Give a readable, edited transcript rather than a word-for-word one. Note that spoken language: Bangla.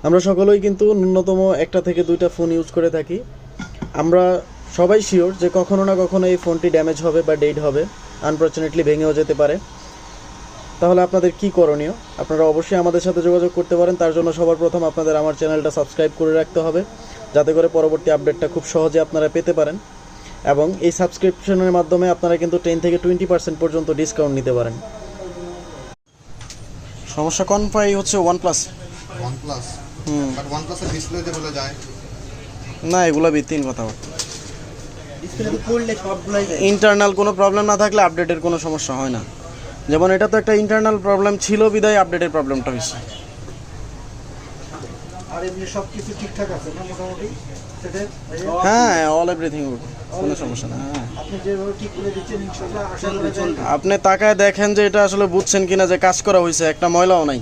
আমরা সকলেই কিন্তু ন্যূনতম একটা থেকে দুইটা ফোন ইউজ করে থাকি। আমরা সবাই শিওর যে কখনো না কখনো এই ফোনটি ড্যামেজ হবে বা ডেড হবে, আনফর্চুনেটলি ভেঙেও যেতে পারে। তাহলে আপনাদের কি করণীয়? আপনারা অবশ্যই আমাদের সাথে যোগাযোগ করতে পারেন। তার জন্য সবার প্রথম আপনাদের আমার চ্যানেলটা সাবস্ক্রাইব করে রাখতে হবে, যাতে করে পরবর্তী আপডেটটা খুব সহজে আপনারা পেতে পারেন। এবং এই সাবস্ক্রিপশনের মাধ্যমে আপনারা কিন্তু 10 থেকে 20% পর্যন্ত ডিসকাউন্ট নিতে পারেন। সমস্যা কোন পাই হচ্ছে OnePlus। OnePlus বাট OnePlus-এর ডিসপ্লে যে বলে যায় না, এগুলো ভিত্তিহীন কথাবার্তা। ডিসপ্লে তো করলে সবগুলাই যায়। ইন্টারনাল কোনো প্রবলেম না থাকলে আপডেটের কোনো সমস্যা হয় না। যেমন এটা তো একটা ইন্টারনাল প্রবলেম ছিল বিদায় আপডেটের প্রবলেমটা হয়েছে। আর এমনি সব কিছু ঠিকঠাক আছে না মোটামুটি সেটা হ্যাঁ, অল এভরিথিং কোনো সমস্যা না। হ্যাঁ, আপনি যেভাবে ঠিক করে দিচ্ছেন ইনশাআল্লাহ আশা করা যায়। আপনি তাকায় দেখেন যে এটা আসলে বুঝছেন কিনা যে কাজ করা হয়েছে, একটা ময়লাও নাই।